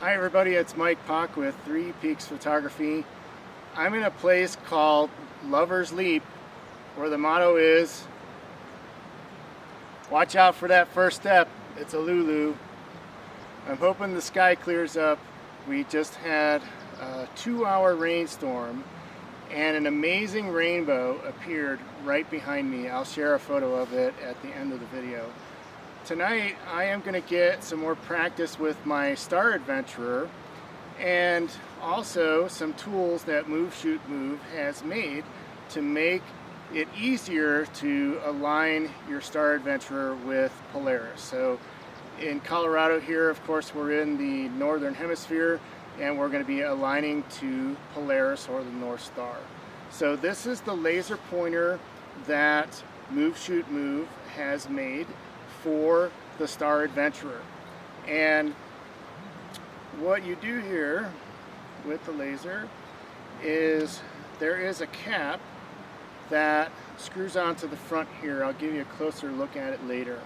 Hi everybody, it's Pach with Three Peaks Photography. I'm in a place called Lover's Leap where the motto is, watch out for that first step, it's a Lulu. I'm hoping the sky clears up. We just had a 2-hour rainstorm and an amazing rainbow appeared right behind me. I'll share a photo of it at the end of the video. Tonight I am going to get some more practice with my Star Adventurer and also some tools that Move Shoot Move has made to make it easier to align your Star Adventurer with Polaris. So in Colorado here, of course, we're in the northern hemisphere and we're going to be aligning to Polaris or the North Star. So this is the laser pointer that Move Shoot Move has made for the Star Adventurer. And what you do here with the laser is there is a cap that screws onto the front here. I'll give you a closer look at it later.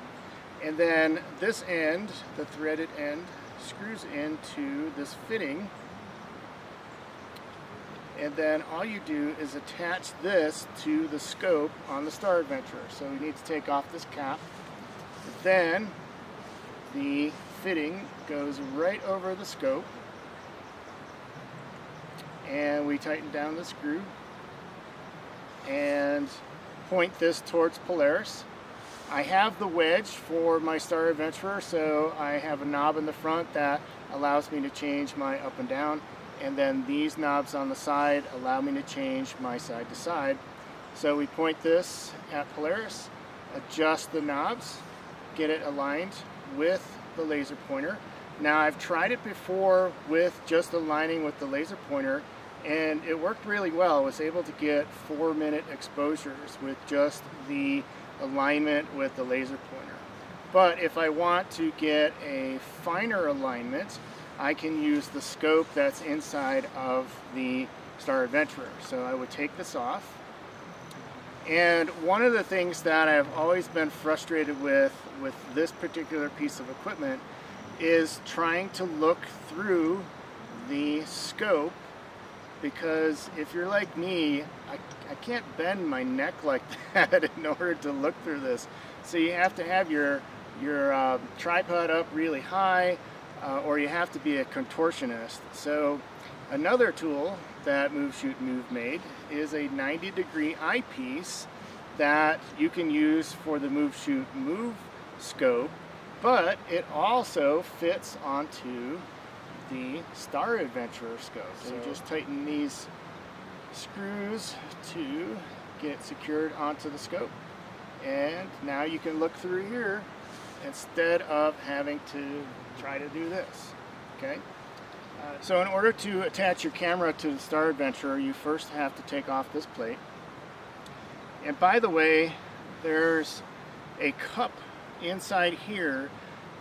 And then this end, the threaded end, screws into this fitting. And then all you do is attach this to the scope on the Star Adventurer. So we need to take off this cap. Then the fitting goes right over the scope and we tighten down the screw and point this towards Polaris. I have the wedge for my Star Adventurer, so I have a knob in the front that allows me to change my up and down, and then these knobs on the side allow me to change my side to side. So we point this at Polaris, adjust the knobs, get it aligned with the laser pointer. Now I've tried it before with just aligning with the laser pointer and it worked really well. I was able to get 4-minute exposures with just the alignment with the laser pointer. But if I want to get a finer alignment, I can use the scope that's inside of the Star Adventurer. So I would take this off. And one of the things that I've always been frustrated with this particular piece of equipment is trying to look through the scope, because if you're like me, I can't bend my neck like that in order to look through this. So you have to have your tripod up really high, or you have to be a contortionist. So another tool that Move Shoot Move made is a 90-degree eyepiece that you can use for the Move Shoot Move scope, but it also fits onto the Star Adventurer scope. So you just tighten these screws to get secured onto the scope. And now you can look through here instead of having to try to do this. Okay? So in order to attach your camera to the Star Adventurer, you first have to take off this plate. And by the way, there's a cup inside here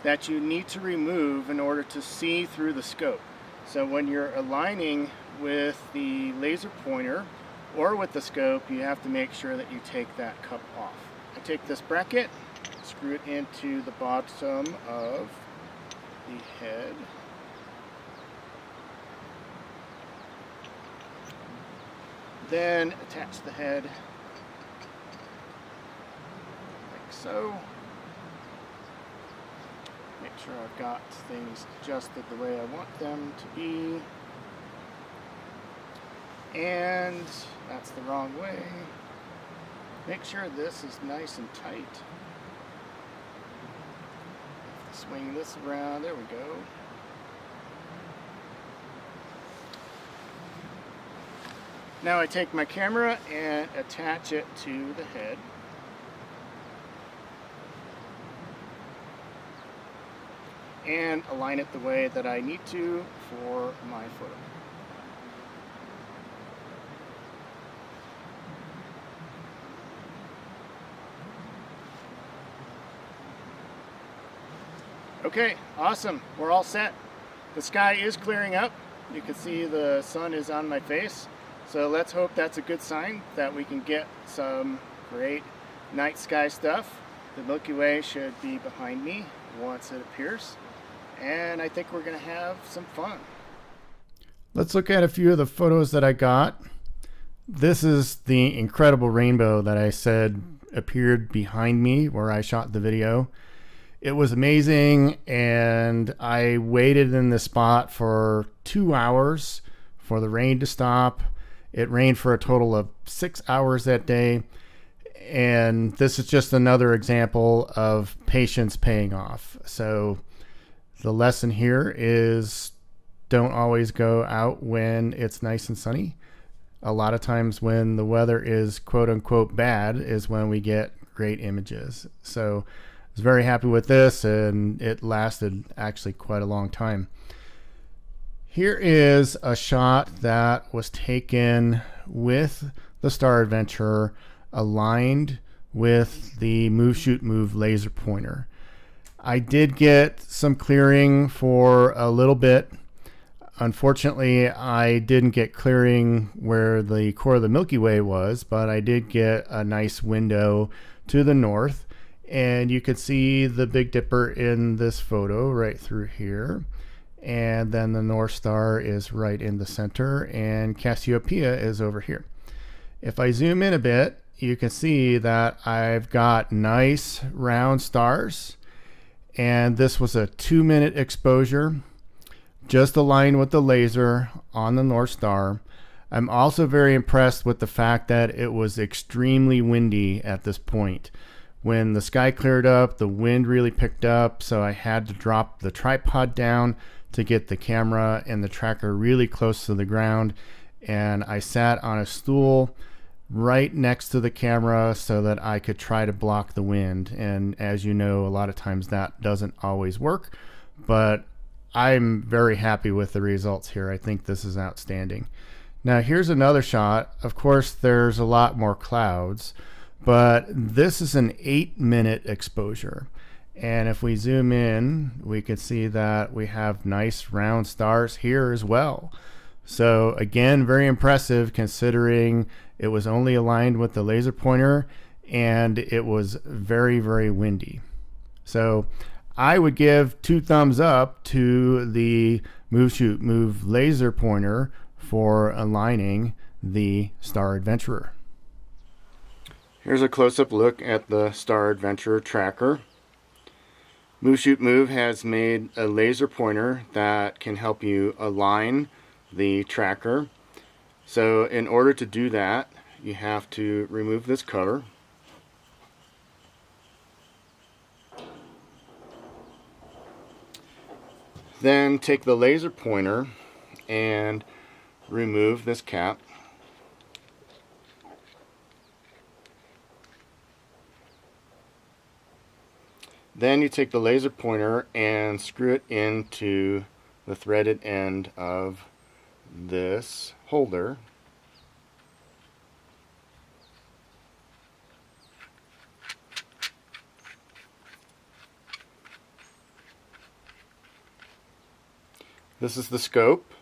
that you need to remove in order to see through the scope. So when you're aligning with the laser pointer or with the scope, you have to make sure that you take that cup off. I take this bracket, screw it into the bottom of the head. Then attach the head like so. Make sure I've got things adjusted the way I want them to be. And that's the wrong way. Make sure this is nice and tight. Swing this around, there we go. Now I take my camera and attach it to the head. And align it the way that I need to for my photo. Okay, awesome. We're all set. The sky is clearing up. You can see the sun is on my face. So let's hope that's a good sign that we can get some great night sky stuff. The Milky Way should be behind me once it appears. and I think we're going to have some fun. Let's look at a few of the photos that I got. This is the incredible rainbow that I said appeared behind me where I shot the video. It was amazing, and I waited in this spot for 2 hours for the rain to stop. It rained for a total of 6 hours that day, and this is just another example of patience paying off. So the lesson here is don't always go out when it's nice and sunny. A lot of times when the weather is quote unquote bad is when we get great images. So I was very happy with this, and it lasted actually quite a long time. Here is a shot that was taken with the Star Adventurer aligned with the Move Shoot Move laser pointer. I did get some clearing for a little bit. Unfortunately, I didn't get clearing where the core of the Milky Way was, but I did get a nice window to the north, and you can see the Big Dipper in this photo right through here, and then the North Star is right in the center, and Cassiopeia is over here. If I zoom in a bit, you can see that I've got nice round stars, and this was a 2-minute exposure, just aligned with the laser on the North Star. I'm also very impressed with the fact that it was extremely windy at this point. When the sky cleared up, the wind really picked up, so I had to drop the tripod down to get the camera and the tracker really close to the ground, and I sat on a stool right next to the camera so that I could try to block the wind. And as you know, a lot of times that doesn't always work, but I'm very happy with the results here. I think this is outstanding. Now here's another shot. Of course, there's a lot more clouds, but this is an 8-minute exposure. And if we zoom in, we can see that we have nice round stars here as well. So again, very impressive considering it was only aligned with the laser pointer and it was very, very windy. So I would give 2 thumbs up to the Move Shoot Move laser pointer for aligning the Star Adventurer. Here's a close-up look at the Star Adventurer tracker. Move Shoot Move has made a laser pointer that can help you align the tracker. So in order to do that, you have to remove this cover. Then take the laser pointer and remove this cap. Then you take the laser pointer and screw it into the threaded end of this holder. This is the scope.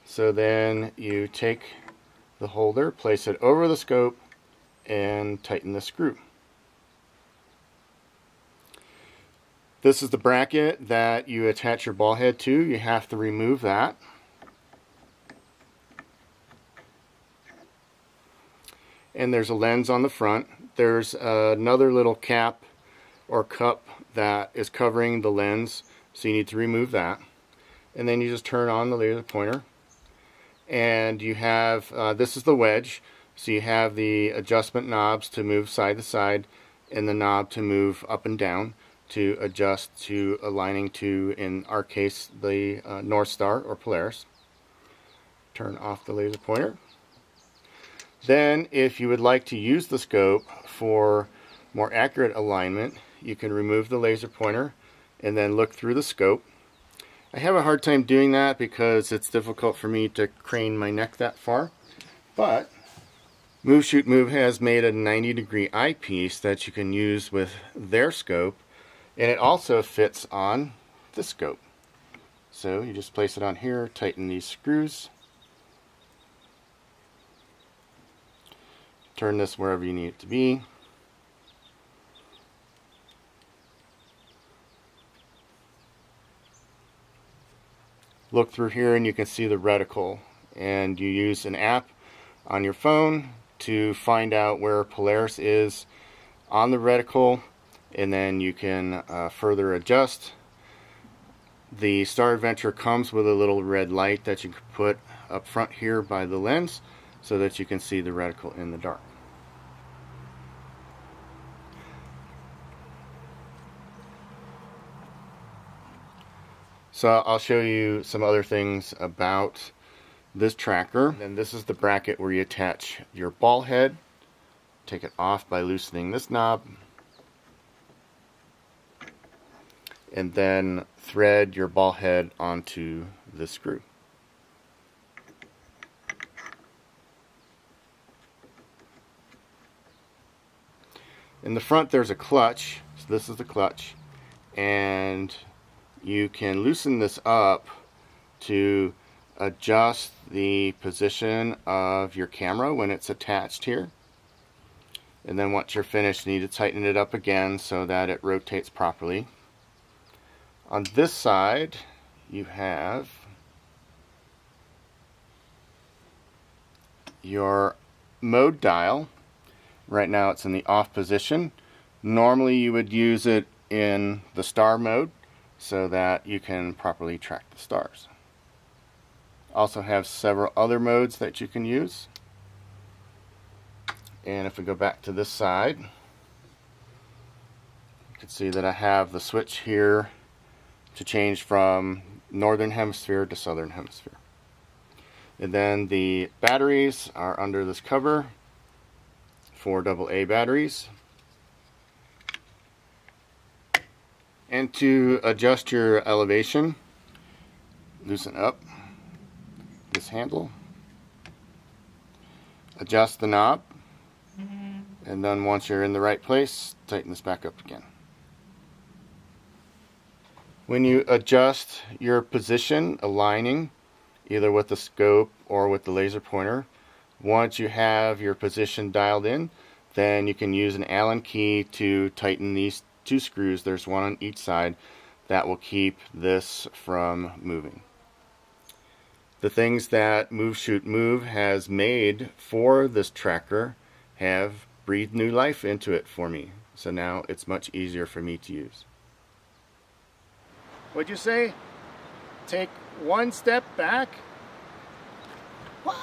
So then you take the holder, place it over the scope, and tighten the screw. This is the bracket that you attach your ball head to. You have to remove that. And there's a lens on the front. There's another little cap or cup that is covering the lens, so you need to remove that. And then you just turn on the laser pointer, and you have this is the wedge, so you have the adjustment knobs to move side to side and the knob to move up and down to adjust to aligning to, in our case, the North Star or Polaris. Turn off the laser pointer. Then if you would like to use the scope for more accurate alignment, you can remove the laser pointer and then look through the scope. I have a hard time doing that because it's difficult for me to crane my neck that far, but Move Shoot Move has made a 90-degree eyepiece that you can use with their scope, and it also fits on the scope. So you just place it on here, tighten these screws, turn this wherever you need it to be. look through here and you can see the reticle, and you use an app on your phone to find out where Polaris is on the reticle, and then you can further adjust. The Star Adventure comes with a little red light that you can put up front here by the lens so that you can see the reticle in the dark. So I'll show you some other things about this tracker. And this is the bracket where you attach your ball head. Take it off by loosening this knob, and then thread your ball head onto the screw. In the front there's a clutch, so this is the clutch, and you can loosen this up to adjust the position of your camera when it's attached here. And then once you're finished, you need to tighten it up again so that it rotates properly. On this side, you have your mode dial. Right now it's in the off position. Normally you would use it in the star mode so that you can properly track the stars. Also have several other modes that you can use. And if we go back to this side, you can see that I have the switch here to change from northern hemisphere to southern hemisphere. And then the batteries are under this cover, 4 AA batteries. And to adjust your elevation, loosen up this handle, adjust the knob, and then once you're in the right place, tighten this back up again. When you adjust your position, aligning, either with the scope or with the laser pointer, once you have your position dialed in, then you can use an Allen key to tighten these 2 screws. There's one on each side that will keep this from moving. The things that Move Shoot Move has made for this tracker have breathed new life into it for me. So now it's much easier for me to use. What'd you say? Take one step back? What?